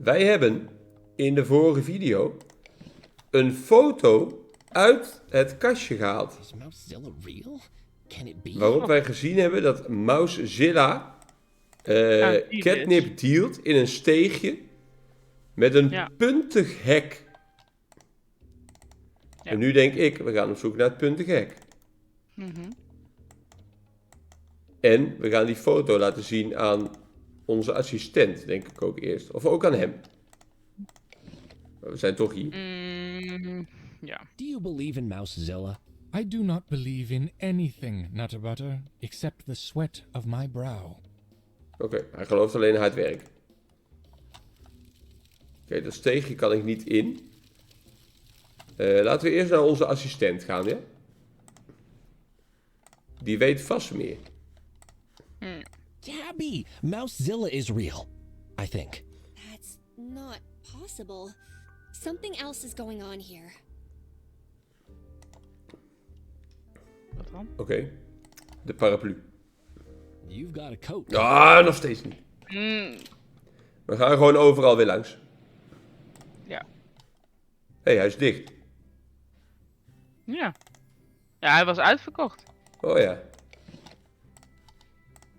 Wij hebben in de vorige video een foto uit het kastje gehaald. Is Mousezilla real? Can it be? Waarop wij gezien hebben dat Mousezilla deal catnip dealt in een steegje met een Ja. puntig hek. Ja. En nu denk ik, we gaan op zoek naar het puntige hek. Mhm. En we gaan die foto laten zien aan onze assistent, denk ik ook eerst. Of ook aan hem. We zijn toch hier. Ja. Do you believe in Mousezilla? I do not believe in anything, Nutterbutter, except the sweat of my brow. Oké, hij gelooft alleen in hard werk. Oké, dat steegje kan ik niet in. Laten we eerst naar onze assistent gaan, ja? Die weet vast meer. Tabby, Mousezilla is real. I think. That's not possible. Something else is going on here. Wat dan? Oké. De paraplu. You've got a coat. Ah, nog steeds niet. We gaan gewoon overal weer langs. Ja. Hé, hij is dicht. Ja. Ja, hij was uitverkocht. Oh ja.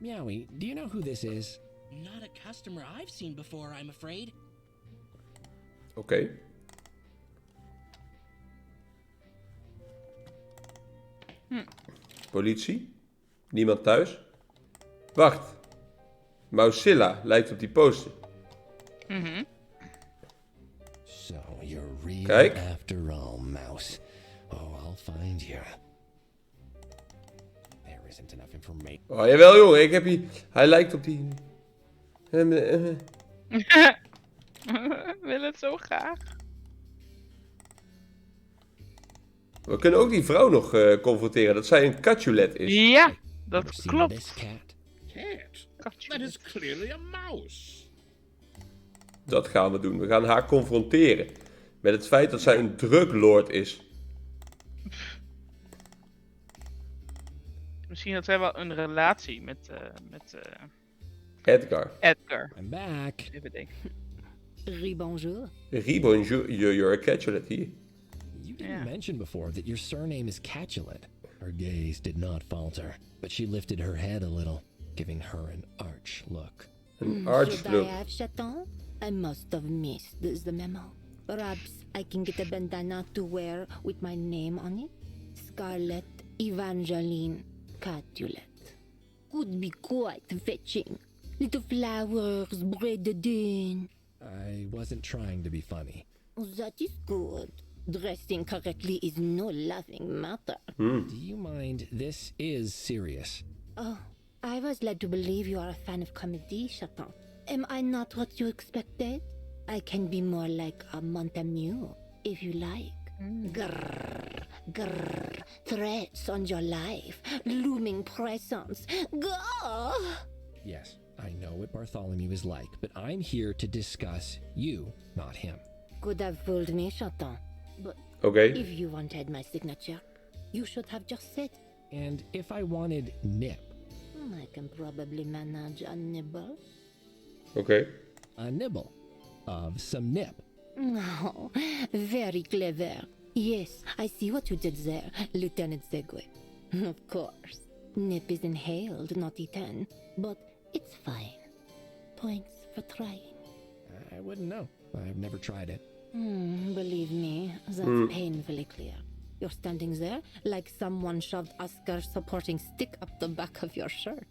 Meowie, do you know who this is? Not a customer I've seen before, I'm afraid. Oké. Politie? Niemand thuis? Wacht. Mousezilla lijkt op die poster. So you're real Kijk. after all, Mouse. Oh, I'll find you. There isn't enough information. Oh, jawel jongen, ik heb hier... Hij lijkt op die... Wil het zo graag. We kunnen ook die vrouw nog confronteren, dat zij een Catulet is. Ja, Ever dat seen klopt. this cat? Cat? Katje. That is clearly a mouse. Dat gaan we doen. We gaan haar confronteren. Met het feit dat zij een druglord is. Misschien had zij wel een relatie met Edgar. Edgar. I'm back. Even denken. Rebonjour. Bonjour, you're a Catulet here. You didn't Yeah. mention before that your surname is Catulet. Her gaze did not falter, but she lifted her head a little, giving her an arch look. Een arch Should I look. have Chaton? I must have missed the memo. Perhaps I can get a bandana to wear with my name on it? Scarlett Evangeline Catulet. Would be quite fetching. Little flowers braided in. I wasn't trying to be funny. That is good. Dressing correctly is no laughing matter. Do you mind? This is serious. Oh, I was led to believe you are a fan of comedy, Chaton. Am I not what you expected? I can be more like a Montamu, if you like. Grrr, grrr, threats on your life, looming presence. Gah! Yes, I know what Bartholomew is like, but I'm here to discuss you, not him. Could have fooled me, Chaton. But Oké. if you wanted my signature, you should have just said, And if I wanted Nip, I can probably manage a nibble. Oké. a nibble of some nip. Oh, very clever. Yes, I see what you did there, Lieutenant Segway. Of course. Nip is inhaled, not eaten. But it's fine. Points for trying. I wouldn't know. I've never tried it. Believe me, that's painfully clear. You're standing there like someone shoved Oscar's supporting stick up the back of your shirt.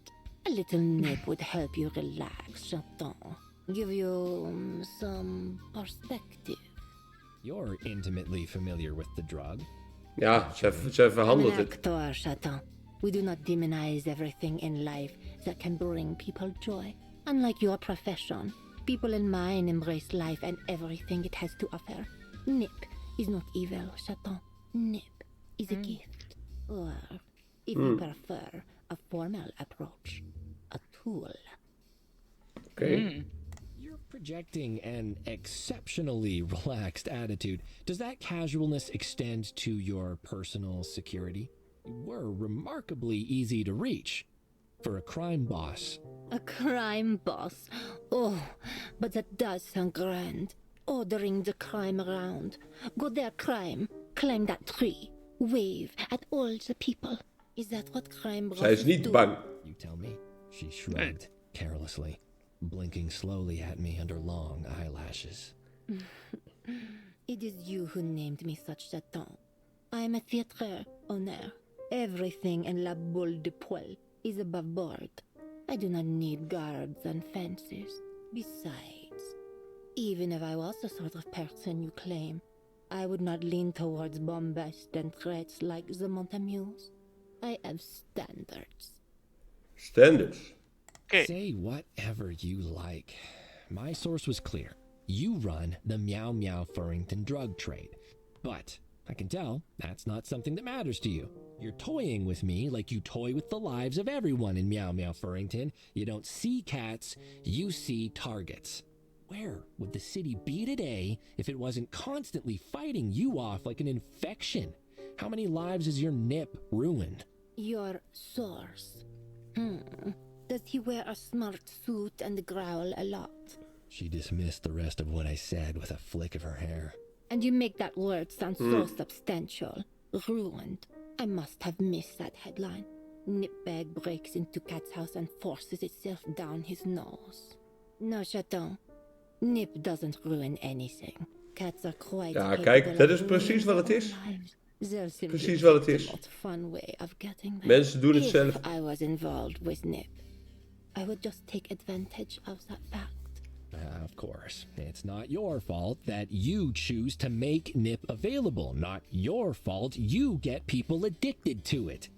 A little nip would help you relax, Chaton. Give you some perspective. You're intimately familiar with the drug. Ja, ze I'm verhandelt an het. actor, Chaton. We do not demonize everything in life that can bring people joy. Unlike your profession, people in mine embrace life and everything it has to offer. Nip is not evil, Chaton. Nip is a gift. Or, if you prefer, a formal approach. A tool. Oké. You're projecting an exceptionally relaxed attitude. Does that casualness extend to your personal security? You were remarkably easy to reach. for a crime boss. A crime boss? Oh, but that does sound grand. Ordering the crime around. Go there, crime. Climb that tree. Wave at all the people. Is that what crime Zij is bosses niet do? bang. You tell me. She shrugged carelessly, blinking slowly at me under long eyelashes. It is you who named me such Satan. I am a theatre owner. Everything in La Boule de Poil is above board. I do not need guards and fences. Besides, even if I was the sort of person you claim, I would not lean towards bombast and threats like the Montamules. I have standards. Standards. Oké. Say whatever you like. My source was clear. You run the Meow Meow Furrington drug trade. But I can tell that's not something that matters to you. You're toying with me like you toy with the lives of everyone in Meow Meow Furrington. You don't see cats, you see targets. Where would the city be today if it wasn't constantly fighting you off like an infection? How many lives has your nip ruined? Your source. Does he wear a smart suit and growl a lot? She dismissed the rest of what I said with a flick of her hair. And you make that word sound so substantial. Ruined. I must have missed that headline. Nipbag breaks into Cat's house and forces itself down his nose. No, Chaton. Nip doesn't ruin anything. Cats are quite Ja, capable kijk, dat of is precies wat het ruining is. their own lives. They're simply Precies wat het the is. most fun way of getting there. Mensen doen het If zelf. I was involved with Nip, I would just take advantage of that fact. Of course, it's not your fault that you choose to make Nip available. Not your fault you get people addicted to it.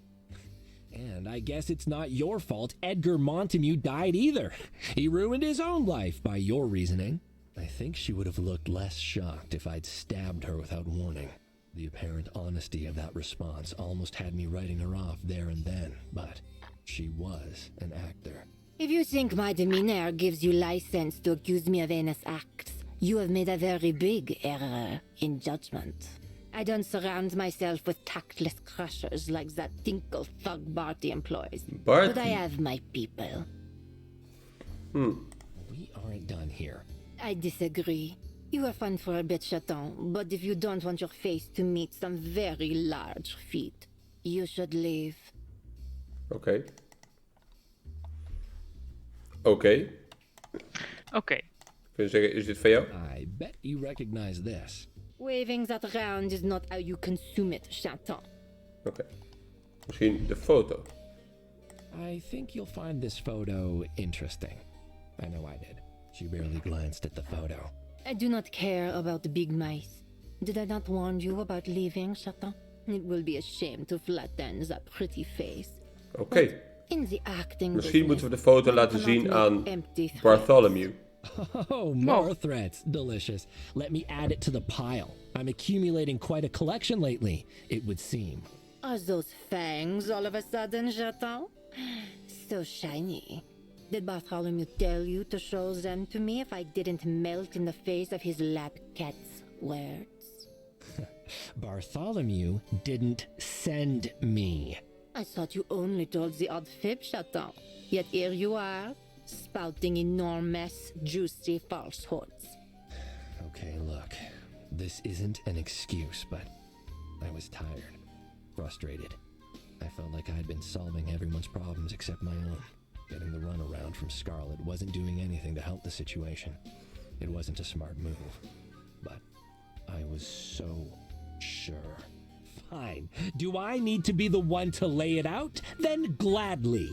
And I guess it's not your fault Edgar Montague died either. He ruined his own life by your reasoning. I think she would have looked less shocked if I'd stabbed her without warning. The apparent honesty of that response almost had me writing her off there and then, but she was an actor. If you think my demeanor gives you license to accuse me of heinous acts, you have made a very big error in judgment. I don't surround myself with tactless crushers like that tinkle thug Barty employs. But I have my people. We aren't done here. I disagree. You are fun for a bit, Chaton, but if you don't want your face to meet some very large feet, you should leave. Oké. Oké. Oké. Kun je zeggen, is dit van jou? I bet you recognize this. Waving that around is not how you consume it, Chaton. Oké. Misschien de foto. I think you'll find this photo interesting. I know I did. She barely glanced at the photo. I do not care about the big mice. Did I not warn you about leaving, Chaton? It will be a shame to flatten that pretty face. Oké. In the acting Misschien business, moeten we de foto one laten cannot zien make aan empty threats. Bartholomew. Oh, more threats. Delicious. Let me add it to the pile. I'm accumulating quite a collection lately, it would seem. Are those fangs all of a sudden, Chaton? So shiny. Did Bartholomew tell you to show them to me if I didn't melt in the face of his lap cat's words? Bartholomew didn't send me. I thought you only told the odd fib, Chaton. Yet here you are, spouting enormous, juicy falsehoods. Okay, look. This isn't an excuse, but I was tired, frustrated. I felt like I'd been solving everyone's problems except my own. Getting the runaround from Scarlett wasn't doing anything to help the situation. It wasn't a smart move, but I was so sure. Fine. Do I need to be the one to lay it out? Then gladly.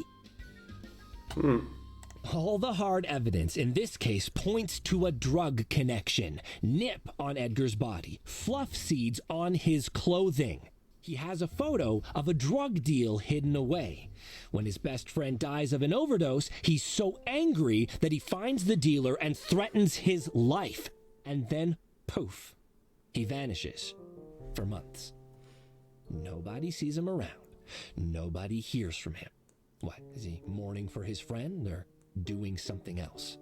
All the hard evidence in this case points to a drug connection. Nip on Edgar's body, fluff seeds on his clothing. He has a photo of a drug deal hidden away. When his best friend dies of an overdose, he's so angry that he finds the dealer and threatens his life. And then, poof, he vanishes for months. Nobody sees him around. Nobody hears from him. What, is he mourning for his friend or doing something else?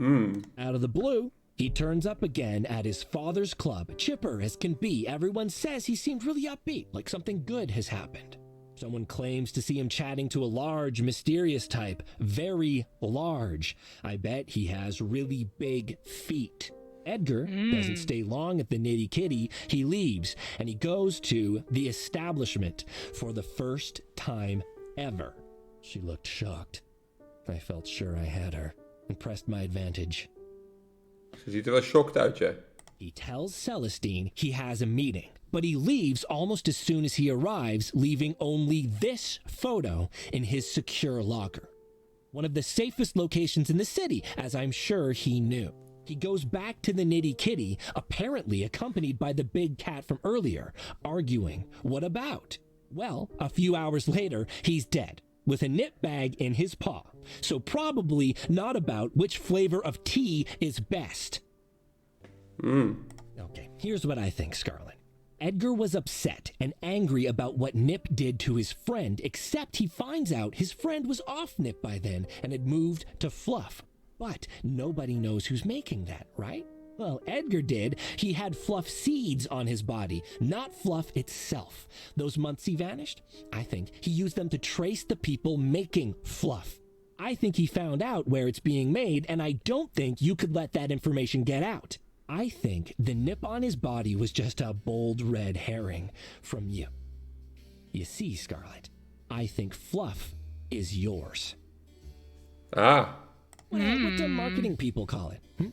Out of the blue, he turns up again at his father's club, chipper as can be. Everyone says he seemed really upbeat, like something good has happened. Someone claims to see him chatting to a large, mysterious type. Very large. I bet he has really big feet. Edgar doesn't stay long at the Nitty Kitty. He leaves, and he goes to the establishment for the first time ever. She looked shocked. I felt sure I had her and pressed my advantage. Ze ziet er wel shocked uit, ja. He tells Celestine he has a meeting, but he leaves almost as soon as he arrives, leaving only this photo in his secure locker. One of the safest locations in the city, as I'm sure he knew. He goes back to the Nitty Kitty, apparently accompanied by the big cat from earlier, arguing. What about? Well, a few hours later, he's dead, with a nip bag in his paw. So probably not about which flavor of tea is best. Okay, here's what I think, Scarlett. Edgar was upset and angry about what Nip did to his friend, except he finds out his friend was off Nip by then and had moved to Fluff. But nobody knows who's making that, right? Well, Edgar did. He had Fluff seeds on his body, not Fluff itself. Those months he vanished, I think he used them to trace the people making Fluff. I think he found out where it's being made, and I don't think you could let that information get out. I think the nip on his body was just a bold red herring from you. You see, Scarlett, I think Fluff is yours. Ah. Well, what do marketing people call it?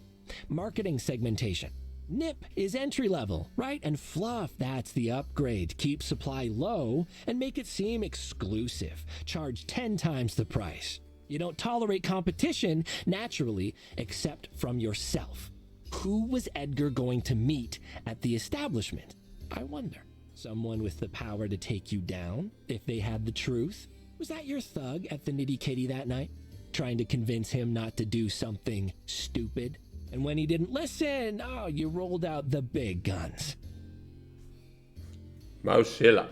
Marketing segmentation. Nip is entry level, right? And Fluff, that's the upgrade. Keep supply low and make it seem exclusive. Charge 10 times the price. You don't tolerate competition, naturally, except from yourself. Who was Edgar going to meet at the establishment? I wonder. Someone with the power to take you down, if they had the truth? Was that your thug at the Nitty Kitty that night? Trying to convince him not to do something stupid? And when he didn't listen, you rolled out the big guns. Mousezilla.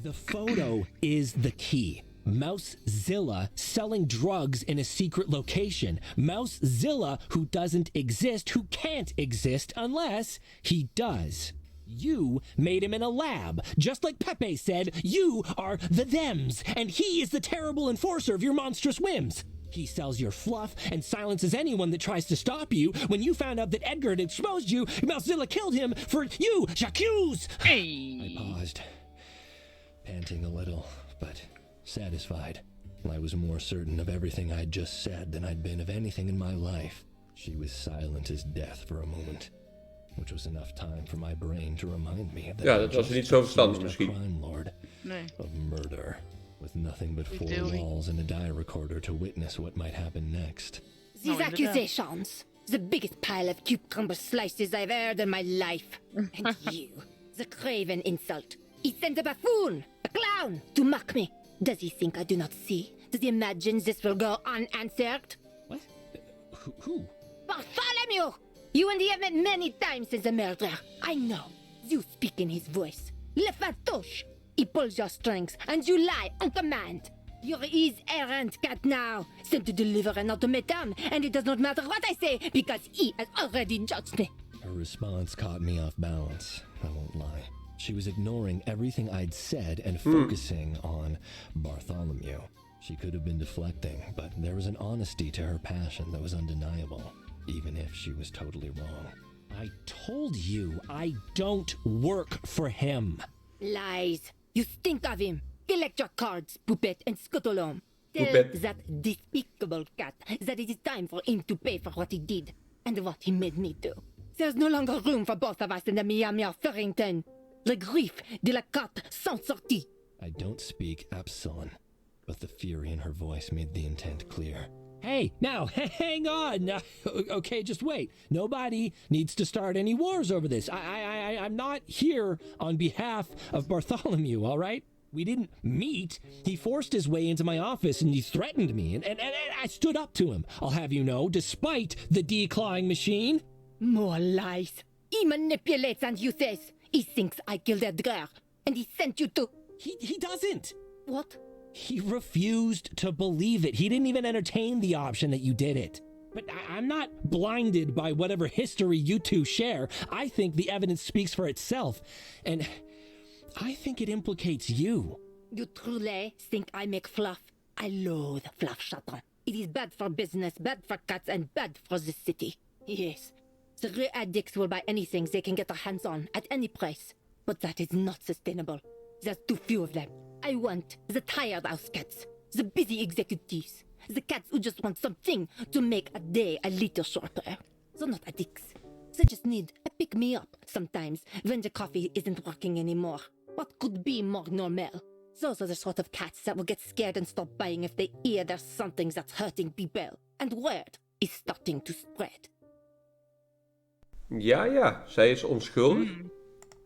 The photo is the key. Mousezilla selling drugs in a secret location. Mousezilla who doesn't exist, who can't exist unless he does. You made him in a lab. Just like Pepe said, you are the thems, and he is the terrible enforcer of your monstrous whims. He sells your fluff and silences anyone that tries to stop you. When you found out that Edgar had exposed you, Mousezilla killed him for you, j'accuse! Hey. I paused, panting a little, but satisfied. I was more certain of everything I'd just said than I'd been of anything in my life. She was silent as death for a moment, which was enough time for my brain to remind me that Ja, dat was niet zo verstandig a misschien. crime lord Nee. of murder, with nothing but four theorie. walls and a die recorder to witness what might happen next. These inderdaad. accusations. The biggest pile of cucumber slices I've heard in my life. And you, the craven insult. He sent a buffoon, a clown, to mock me. Does he think I do not see? Does he imagine this will go unanswered? What? Who? Bartholomew! You and he have met many times since the murder. I know. You speak in his voice. Le Fatouche. He pulls your strings, and you lie on command. You're his errant cat now, sent to deliver an ultimatum, and it does not matter what I say, because he has already judged me. Her response caught me off balance, I won't lie. She was ignoring everything I'd said and focusing on Bartholomew. She could have been deflecting, but there was an honesty to her passion that was undeniable, even if she was totally wrong. I told you I don't work for him. Lies. You stink of him. Collect your cards, Poupette and Scuttlehome. Tell Poupette. that despicable cat that it is time for him to pay for what he did and what he made me do. There's no longer room for both of us in the Meow Meow Furrington. Le griffe de la carte sans sortie. I don't speak Epsilon, but the fury in her voice made the intent clear. Hey, now, hang on. Now, okay, just wait. Nobody needs to start any wars over this. I'm not here on behalf of Bartholomew, all right? We didn't meet. He forced his way into my office and he threatened me, and I stood up to him, I'll have you know, despite the declawing machine. More lies. He manipulates and uses. He thinks I killed Edgar, and he sent you to... He doesn't. What? He refused to believe it. He didn't even entertain the option that you did it. But I'm not blinded by whatever history you two share. I think the evidence speaks for itself. And I think it implicates you. You truly think I make fluff? I loathe fluff, Chaton. It is bad for business, bad for cats, and bad for the city. Yes, the real addicts will buy anything they can get their hands on at any price. But that is not sustainable. There's too few of them. I want the tired house cats, the busy executives, the cats who just want something to make a day a little shorter. They're not addicts. They just need a pick-me-up sometimes when the coffee isn't working anymore. What could be more normal? Those are the sort of cats that will get scared and stop buying if they hear there's something that's hurting people. And word is starting to spread. Ja, zij is onschuldig.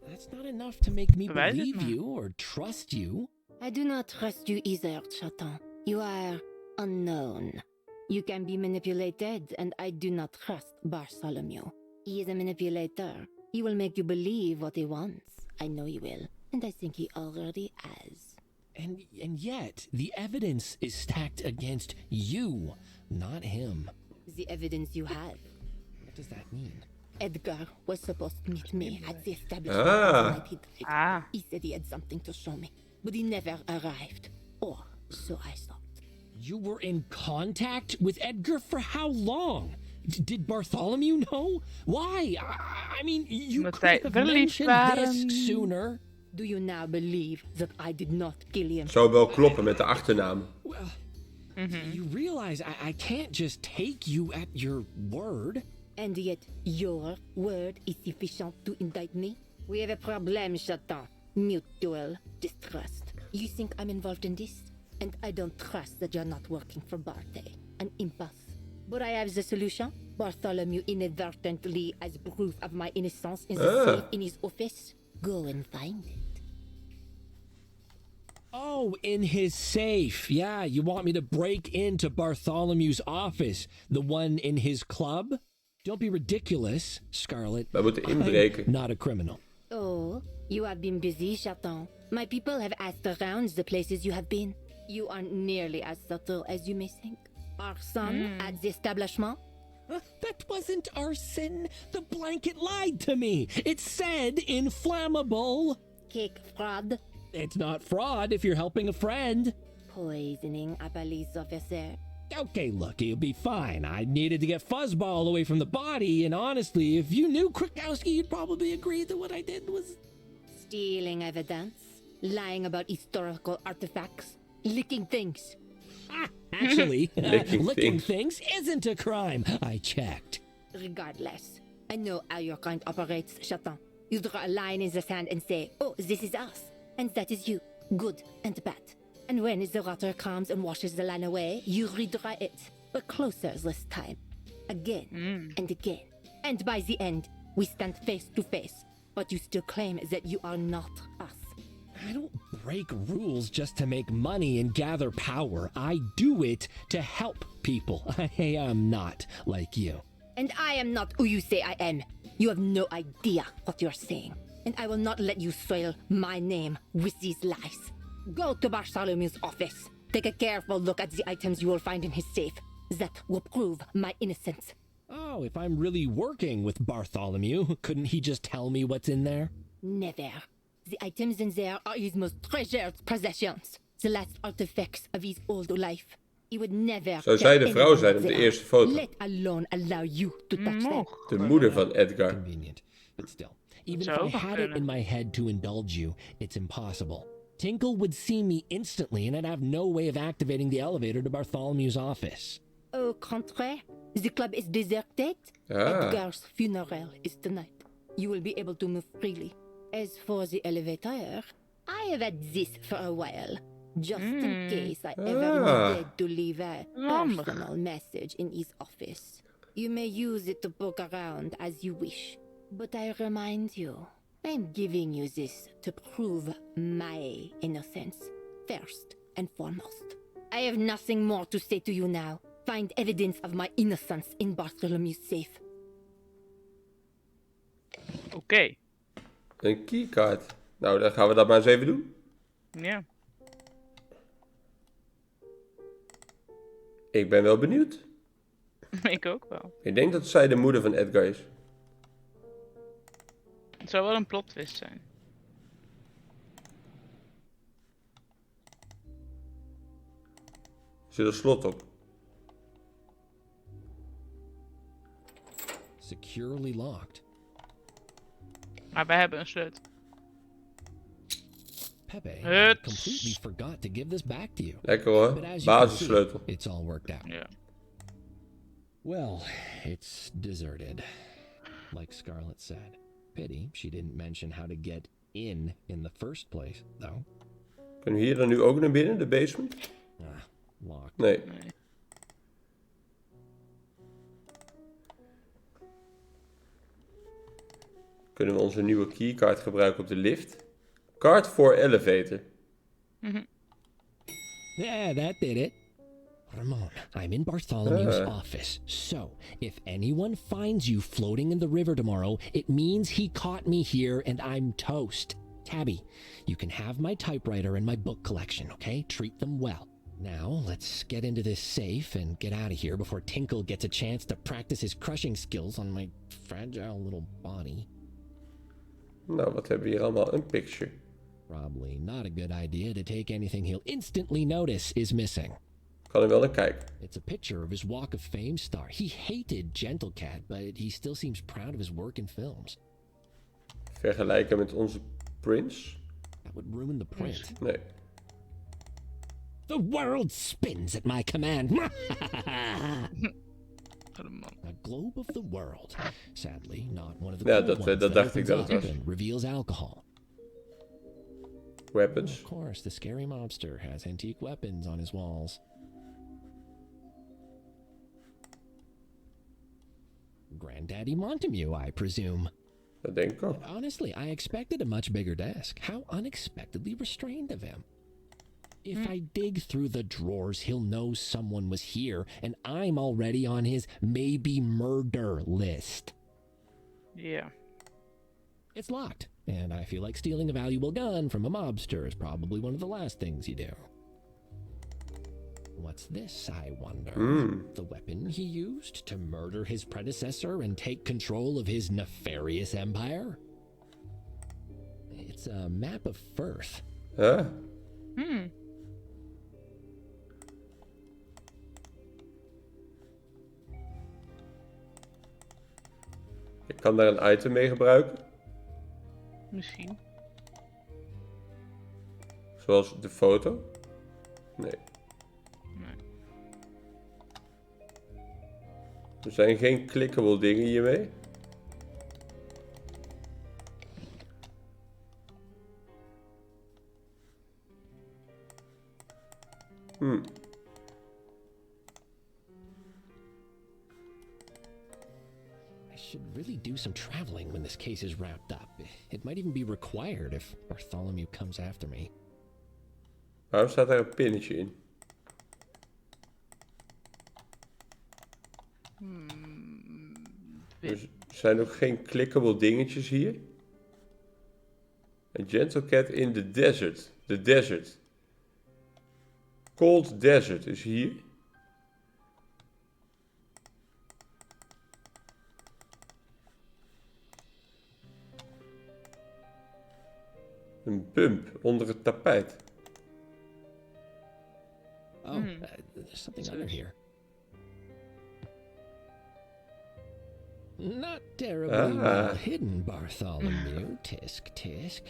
That's not enough to make me Bewijs het believe maar. you or trust you. I do not trust you either, Chaton. You are unknown. You can be manipulated, and I do not trust Bartholomew. He is a manipulator. He will make you believe what he wants. I know he will, and I think he already has. And yet, the evidence is stacked against you, not him. The evidence you have. What does that mean? Edgar was supposed to meet me at the establishment Ah. the night he died. Ah. He said he had something to show me, but he never arrived. Or so I thought. You were in contact with Edgar for how long? Did Bartholomew know? Why? I mean, you Omdat could zij have verliefd mentioned this waren. sooner. Do you now believe that I did not kill him? Zou wel kloppen met de achternaam. You realize I can't just take you at your word. And yet your word is sufficient to indict me? We have a problem, Chaton. Mutual distrust. You think I'm involved in this? And I don't trust that you're not working for Barthe. An impasse. But I have the solution. Bartholomew inadvertently has proof of my innocence in the safe in his office. Go and find it. Oh, in his safe. Yeah, you want me to break into Bartholomew's office, the one in his club? Don't be ridiculous, Scarlett. We moeten inbreken. I'm not a criminal. Oh, you have been busy, Chaton. My people have asked around the places you have been. You aren't nearly as subtle as you may think. Arson at the establishment? That wasn't arson. The blanket lied to me. It said inflammable. Cake fraud? It's not fraud if you're helping a friend. Poisoning a police officer? Okay, look, you'll be fine. I needed to get Fuzzball away from the body, and honestly, if you knew Krakowski, you'd probably agree that what I did was... Stealing evidence? Lying about historical artifacts? Licking things? Actually, Licking licking things. things isn't a crime. I checked. Regardless, I know how your kind operates, Chaton. You draw a line in the sand and say, oh, this is us. And that is you. Good and bad. And when the water comes and washes the line away, you redraw it. But closer this time. Again and again. And by the end, we stand face to face. But you still claim that you are not us. I don't break rules just to make money and gather power. I do it to help people. I am not like you. And I am not who you say I am. You have no idea what you're saying. And I will not let you soil my name with these lies. Go to Bartholomew's office. Take a careful look at the items you will find in his safe. That will prove my innocence. Oh, if I'm really working with Bartholomew, couldn't he just tell me what's in there? Never. The items in there are his most treasured possessions. The last artifacts of his old life. He would never Zou zij de vrouw zijn op de eerste foto? Let alone allow you to touch them. De moeder van Edgar. Convenient, but still. Even Zo if I wel had it kunnen. in my head to indulge you, it's impossible. Tinkle would see me instantly, and I'd have no way of activating the elevator to Bartholomew's office. Au contraire, the club is deserted. Ah. Edgar's funeral is tonight. You will be able to move freely. As for the elevator, I have had this for a while. Just in case I ever needed to leave a personal message in his office. You may use it to poke around as you wish. But I remind you, I'm giving you this to prove my innocence, first and foremost. I have nothing more to say to you now. Find evidence of my innocence in Bartholomew's safe. Oké. Een keycard. Nou, dan gaan we dat maar eens even doen. Ja. Ik ben wel benieuwd. Ik ook wel. Ik denk dat zij de moeder van Edgar is. Het zou wel een plot twist zijn. Zit er slot op? Securely locked. Maar wij hebben een sleutel. Pepe Huts. completely forgot to give this back to you. Lekker hoor. But as you can see, Basissleutel. it's all worked out. Ja. Well, it's deserted. Like Scarlett said. Pity she didn't mention how to get in the first place, though. Kunnen we hier dan nu ook naar binnen, de basement? Ah, locked. Nee. Nee. Kunnen we onze nieuwe keycard gebruiken op de lift? Card for elevator. Yeah, that did it. Ramon, I'm in Bartholomew's office. So, if anyone finds you floating in the river tomorrow, it means he caught me here and I'm toast. Tabby, you can have my typewriter and my book collection, okay? Treat them well. Now, let's get into this safe and get out of here before Tinkle gets a chance to practice his crushing skills on my fragile little body. Nou, wat hebben we hier allemaal? Een picture. Probably not a good idea to take anything he'll instantly notice is missing. Kan er wel naar kijken. It's a picture of his Walk of Fame star. He hated Gentle Cat, but he still seems proud of his work in films. Vergelijken met onze Prince? That would ruin the print. Nee. The world spins at my command. A globe of the world. Sadly, not one of the Ja, cool dat ones dacht ik opens dat het up was. and reveals alcohol. Weapons. Of course, the scary mobster has antique weapons on his walls. Granddaddy Montague, I presume. Dat denk ik ook. Honestly, I expected a much bigger desk. How unexpectedly restrained of him. If I dig through the drawers, he'll know someone was here, and I'm already on his maybe murder list. Ja. It's locked, and I feel like stealing a valuable gun from a mobster is probably one of the last things you do. What's this, I wonder? The weapon he used to murder his predecessor and take control of his nefarious empire? It's a map of Firth. Huh? Ik kan daar een item mee gebruiken. Misschien. Zoals de foto. Nee. Nee. Er zijn geen clickable dingen hiermee. I should really do some traveling when this case is wrapped up. It might even be required if Bartholomew comes after me. Waarom staat daar een pinnetje in? Dus er zijn ook geen clickable dingetjes hier. A gentle cat in the desert. The desert. Cold desert is hier. Een bump onder het tapijt. Oh, there's something under here. Not terribly well hidden, Bartholomew. Tisk, tisk.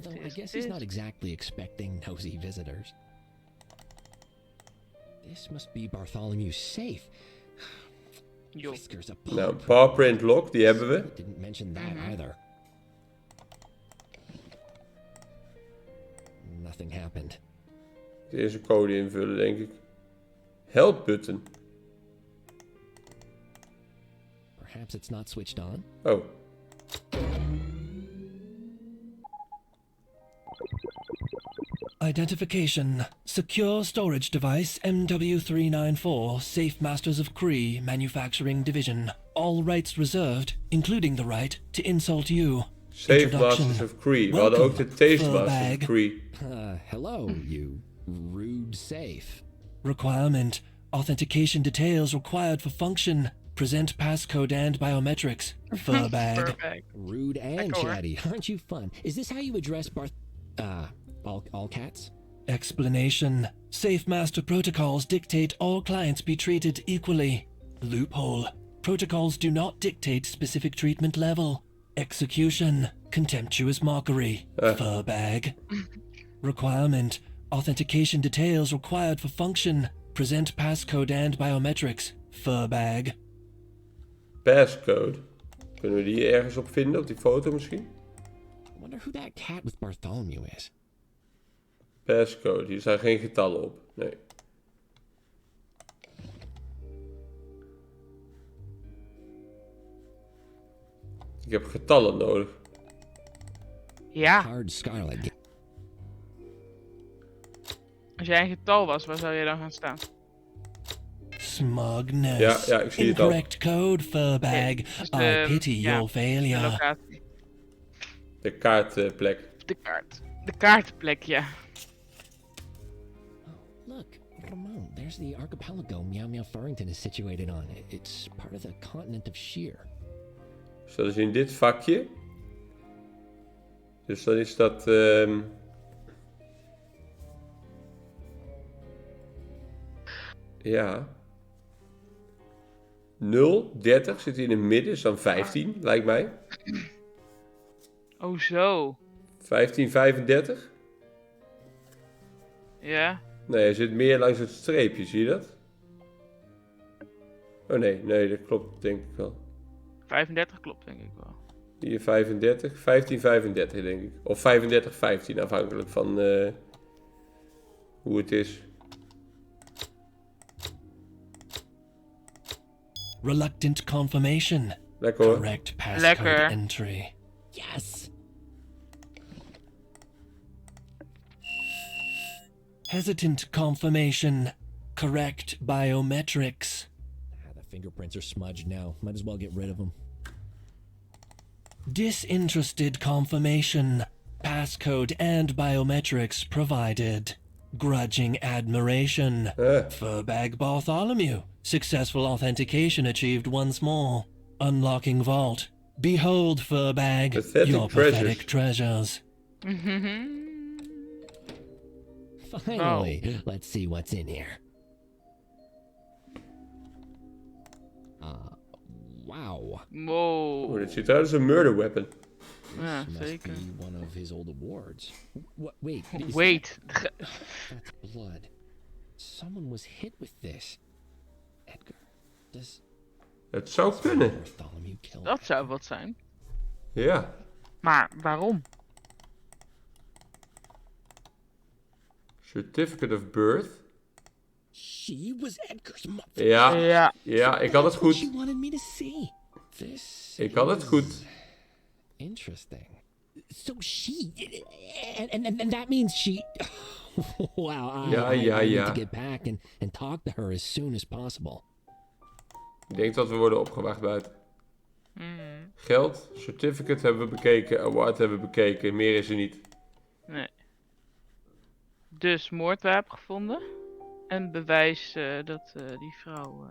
Though I guess he's not exactly expecting nosy visitors. This must be Bartholomew's safe. Jo. Whiskers a Nou, pump. pawprint lock, die hebben we. Didn't mention that either. Nothing happened. Deze code invullen, denk ik. Help button. Perhaps it's not switched on. Oh. Identification. Secure storage device MW394, Safe Masters of Cree, Manufacturing Division. All rights reserved, including the right to insult you. Safe Introduction. Masters of Cree. We hadden ook de Taste Welcome, Masters of furbag. Cree. Hello, you rude safe. Requirement. Authentication details required for function. Present passcode and biometrics. Furbag. Furrbag. Rude and Lekker, hoor. chatty. Aren't you fun? Is this how you address all cats? Explanation. Safe master protocols dictate all clients be treated equally. Loophole. Protocols do not dictate specific treatment level. Execution. Contemptuous mockery. Fur bag. Requirement. Authentication details required for function. Present passcode and biometrics. Fur bag. Passcode. Kunnen we die ergens op vinden, op die foto misschien? I wonder who that cat with Bartholomew is. Passcode, hier staan geen getallen op. Nee. Ik heb getallen nodig. Ja, Hard Scarlett. als jij een getal was, waar zou je dan gaan staan? Smugness. Ja, ik zie het al. Incorrect code, furbag. Dus I pity ja, your de failure. locatie. De kaartplek. De kaart. De kaartplek, ja. Look, Ramon, there's the archipelago Meow Meow Furrington is situated on. It's part of the continent of Sheer. Dus dat is in dit vakje. Dus dan is dat... Ja. 0, 30 zit in het midden, is dan 15, lijkt mij. Oh, zo. 15, 35? Ja. Nee, hij zit meer langs het streepje, zie je dat? Oh nee, dat klopt denk ik wel. 35 klopt, denk ik wel. Hier 35, 15, 35 denk ik. Of 35, 15, afhankelijk van hoe het is. Reluctant confirmation. Lekker hoor. Correct passcode Lekker. entry. Yes! Hesitant confirmation. Correct biometrics. The fingerprints are smudged now. Might as well get rid of them. Disinterested confirmation. Passcode and biometrics provided. Grudging admiration. Furbag Bartholomew. Successful authentication achieved once more. Unlocking vault. Behold, Furbag, Pathetic your treasures. pathetic treasures. Finally, let's see what's in here. Wow. Wow. Oh, dit ziet eruit als een murder weapon. Ja, Must zeker. be one of his old awards. Wait. is Wait. That's blood. Someone was hit with this. Edgar, does Het zou kunnen. Bartholomew kill? Dat zou wat zijn. Ja. Maar waarom? Certificate of birth. She was Edgar's mother. Ja. Ja. Ja, ik had het That's what she goed. wanted me to see. This. Ik had het is goed. Interesting. So she, and that means she. Wow. I need to get back and talk to her as soon as possible. Ik denk dat we worden opgewacht buiten. Geld, certificate hebben we bekeken, award hebben we bekeken. Meer is er niet. Nee. Dus moordwapen gevonden. En bewijs dat die vrouw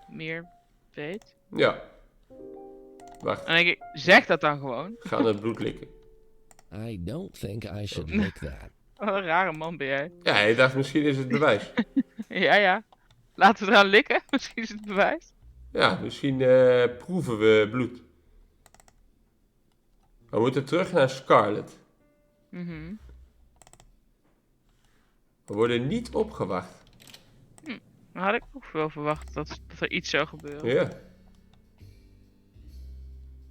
meer weet. Ja. Wacht, En dan denk ik, zeg dat dan gewoon. ga aan het bloed likken. I don't think I should lick that. Wat een rare man ben jij. Ja, hij dacht misschien is het bewijs. Ja. Laten we eraan likken. Misschien is het bewijs. Ja, misschien proeven we bloed. We moeten terug naar Scarlett. We worden niet opgewacht. Dan had ik ook wel verwacht dat er iets zou gebeuren. Ja.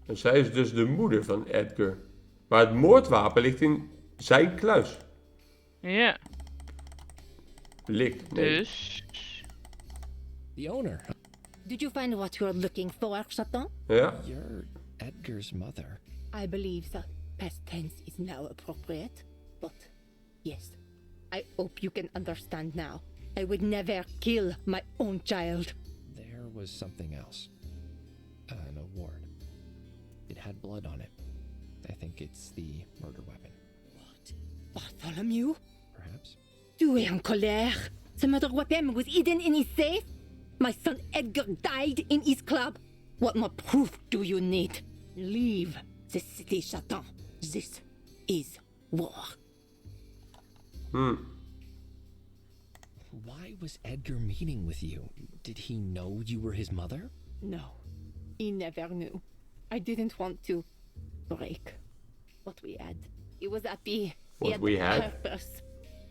En zij is dus de moeder van Edgar. Maar het moordwapen ligt in zijn kluis. Ja. Lik. Nee. Dus... The owner. Did you find what you're looking for, Satan? Ja. You're Edgar's mother. I believe the past tense is now appropriate. But yes, I hope you can understand now. I would never kill my own child. There was something else. An award. It had blood on it. I think it's the murder weapon. What? Bartholomew? Perhaps? Tu es en colère? The murder weapon was hidden in his safe? My son Edgar died in his club? What more proof do you need? Leave the city, Satan. This is war. Why was Edgar meeting with you? Did he know you were his mother? No, he never knew. I didn't want to break what we had. He was happy. He had purpose.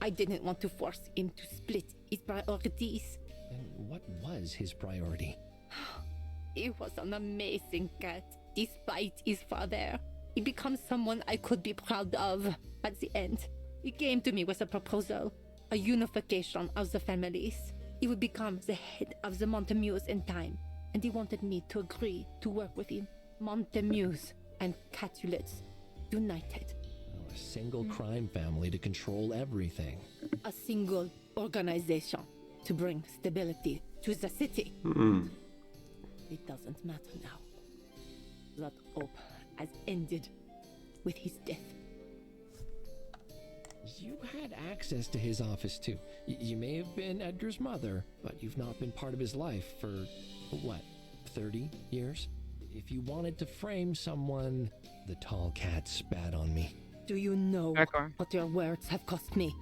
I didn't want to force him to split his priorities. And what was his priority? He was an amazing cat. Despite his father, he became someone I could be proud of. At the end, he came to me with a proposal, a unification of the families. He would become the head of the Montemues in time, and he wanted me to agree to work with him. Montemues and Catulets united. A single crime family to control everything. A single organization to bring stability to the city. It doesn't matter now. That hope has ended with his death. You had access to his office too. You may have been Edgar's mother, but you've not been part of his life for, what, 30 years? If you wanted to frame someone... The tall cat spat on me. Do you know what your words have cost me?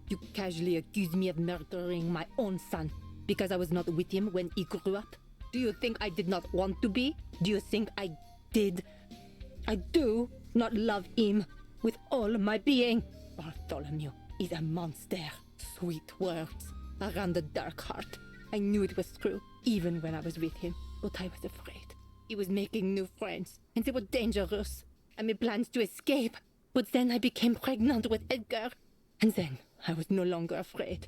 You casually accuse me of murdering my own son because I was not with him when he grew up. Do you think I did not want to be? Do you think I did? I do not love him with all my being. Bartholomew is a monster. Sweet words around a dark heart. I knew it was true, even when I was with him, but I was afraid. He was making new friends, and they were dangerous. I made plans to escape, but then I became pregnant with Edgar, and then I was no longer afraid.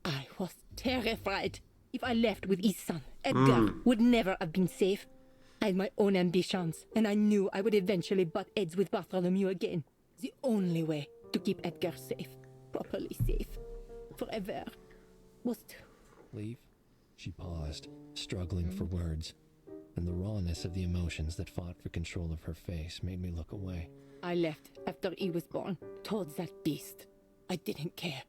I was terrified. If I left with his son, Edgar would never have been safe. I had my own ambitions, and I knew I would eventually butt heads with Bartholomew again. The only way to keep Edgar safe, properly safe, forever, was to... Leave? She paused, struggling for words, and the rawness of the emotions that fought for control of her face made me look away. I left after he was born, told that beast. I didn't care.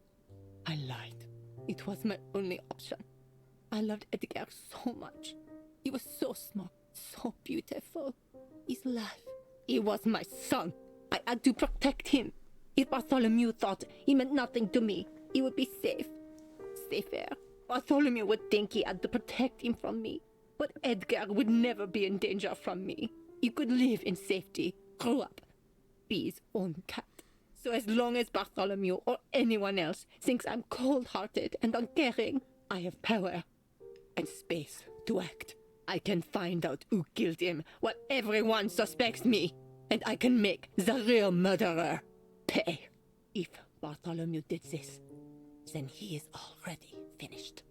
I lied. It was my only option. I loved Edgar so much. He was so small, so beautiful. His life. He was my son. I had to protect him. If Bartholomew thought he meant nothing to me, he would be safe. Safer. Bartholomew would think he had to protect him from me. But Edgar would never be in danger from me. He could live in safety, grow up, be his own cat. So as long as Bartholomew or anyone else thinks I'm cold-hearted and uncaring, I have power and space to act. I can find out who killed him while everyone suspects me. And I can make the real murderer pay. If Bartholomew did this, then he is already finished.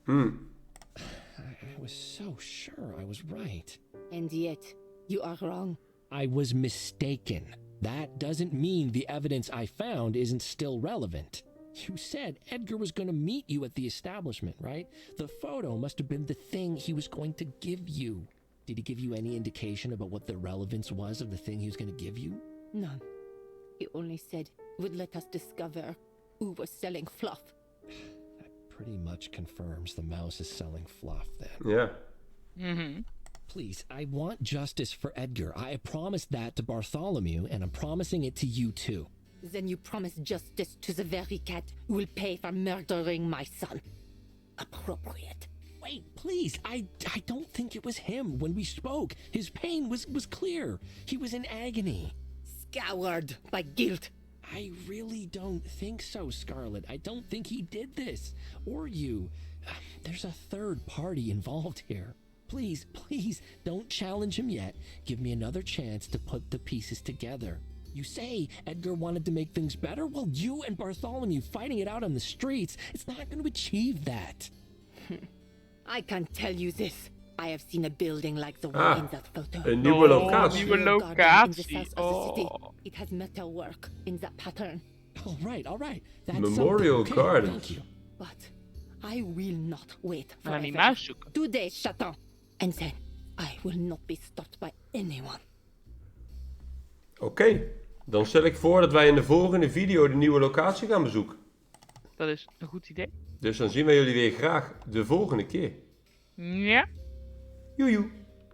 I was so sure I was right. And yet, you are wrong. I was mistaken. That doesn't mean the evidence I found isn't still relevant. You said Edgar was going to meet you at the establishment, right? The photo must have been the thing he was going to give you. Did he give you any indication about what the relevance was of the thing he was going to give you? None. He only said he would let us discover who was selling fluff. That pretty much confirms the mouse is selling fluff then. Yeah. Please, I want justice for Edgar. I promised that to Bartholomew, and I'm promising it to you too. Then you promise justice to the very cat who will pay for murdering my son. Appropriate. Wait, please, I don't think it was him. When we spoke, his pain was clear. He was in agony. Scoured by guilt. I really don't think so, Scarlett. I don't think he did this. Or you. There's a third party involved here. Please, don't challenge him yet. Give me another chance to put the pieces together. You say Edgar wanted to make things better? Well, you and Bartholomew fighting it out on the streets, it's not going to achieve that. I can tell you this. I have seen a building like the one in that photo. Een nieuwe locatie. Nieuwe locatie. It has metalwork in that pattern. All right. That's Memorial something. Garden. Thank you. But I will not wait We gaan die forever. muis zoeken. Today, Chaton. And then I will not be stopped by anyone. Oké, dan stel ik voor dat wij in de volgende video de nieuwe locatie gaan bezoeken. Dat is een goed idee. Dus dan zien wij jullie weer graag de volgende keer. Ja. Joejoe.